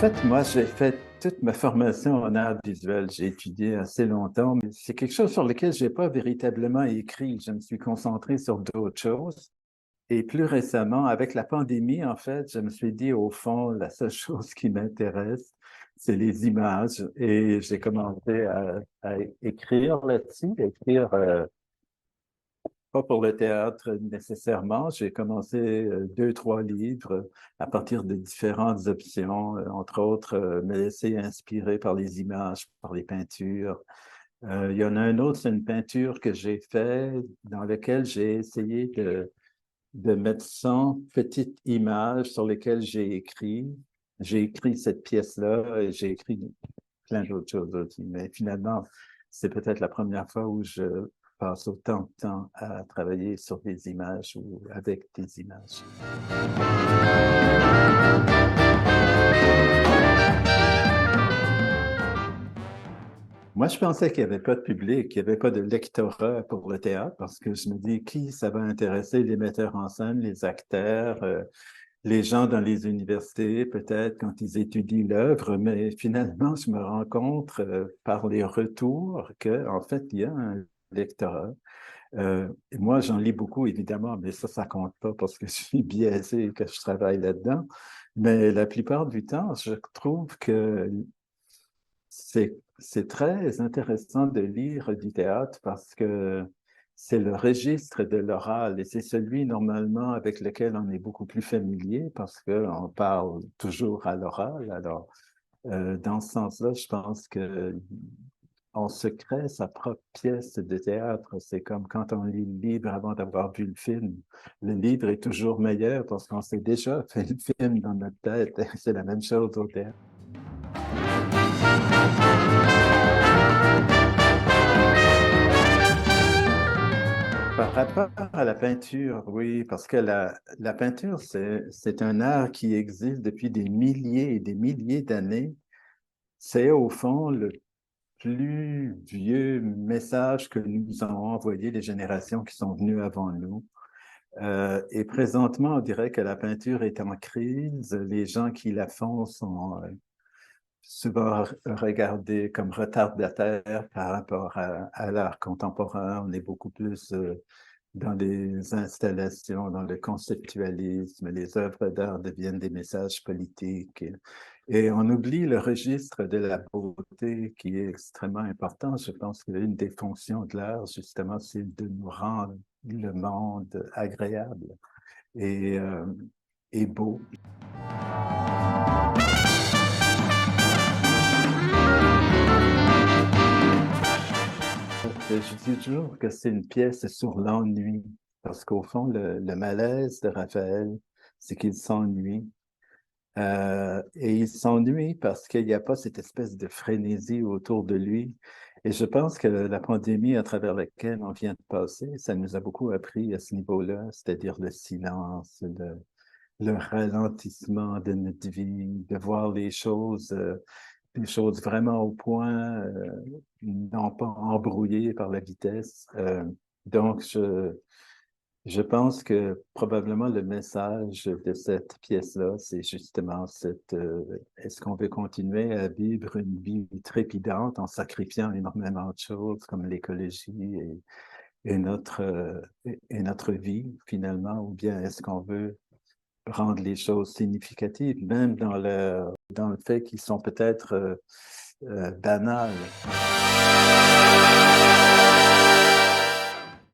fait, moi, j'ai fait toute ma formation en art visuel. J'ai étudié assez longtemps, mais c'est quelque chose sur lequel je n'ai pas véritablement écrit. Je me suis concentré sur d'autres choses. Et plus récemment, avec la pandémie, en fait, je me suis dit, au fond, la seule chose qui m'intéresse, c'est les images. Et j'ai commencé à écrire là-dessus, écrire pas pour le théâtre nécessairement. J'ai commencé deux, trois livres à partir de différentes options, entre autres, me laisser inspirer par les images, par les peintures. Il y en a un autre, c'est une peinture que j'ai faite dans laquelle j'ai essayé de mettre 100 petites images sur lesquelles j'ai écrit. J'ai écrit cette pièce-là et j'ai écrit plein d'autres choses aussi. Mais finalement, c'est peut-être la première fois où je passe autant de temps à travailler sur des images ou avec des images. Moi, je pensais qu'il n'y avait pas de public, qu'il n'y avait pas de lectorat pour le théâtre, parce que je me dis, qui ça va intéresser? Les metteurs en scène, les acteurs, les gens dans les universités, peut-être quand ils étudient l'œuvre, mais finalement, je me rends compte par les retours qu'en fait, il y a un lectorat. Et moi, j'en lis beaucoup, évidemment, mais ça compte pas parce que je suis biaisé et que je travaille là-dedans. Mais la plupart du temps, je trouve que c'est très intéressant de lire du théâtre parce que c'est le registre de l'oral et c'est celui normalement avec lequel on est beaucoup plus familier parce qu'on parle toujours à l'oral. Alors, dans ce sens-là, je pense que on se crée sa propre pièce de théâtre. C'est comme quand on lit le livre avant d'avoir vu le film. Le livre est toujours meilleur parce qu'on s'est déjà fait le film dans notre tête. C'est la même chose au théâtre. Par rapport à la peinture, oui, parce que la peinture, c'est un art qui existe depuis des milliers et des milliers d'années. C'est au fond le plus vieux message que nous ont envoyé les générations qui sont venues avant nous. Et présentement, on dirait que la peinture est en crise. Les gens qui la font sont souvent regardés comme retardataires par rapport à l'art contemporain. On est beaucoup plus dans les installations, dans le conceptualisme. Les œuvres d'art deviennent des messages politiques. Et on oublie le registre de la beauté qui est extrêmement important. Je pense qu'une des fonctions de l'art, justement, c'est de nous rendre le monde agréable et, euh, et beau. Je dis toujours que c'est une pièce sur l'ennui, parce qu'au fond, le malaise de Raphaël, c'est qu'il s'ennuie. Et il s'ennuie parce qu'il n'y a pas cette espèce de frénésie autour de lui. Et je pense que la pandémie à travers laquelle on vient de passer, ça nous a beaucoup appris à ce niveau-là, c'est-à-dire le silence, le ralentissement de notre vie, de voir les choses vraiment au point, non pas embrouillées par la vitesse. Donc, je pense que probablement le message de cette pièce-là, c'est justement est-ce qu'on veut continuer à vivre une vie trépidante en sacrifiant énormément de choses comme l'écologie et notre vie finalement, ou bien est-ce qu'on veut rendre les choses significatives, même dans le fait qu'ils sont peut-être banales.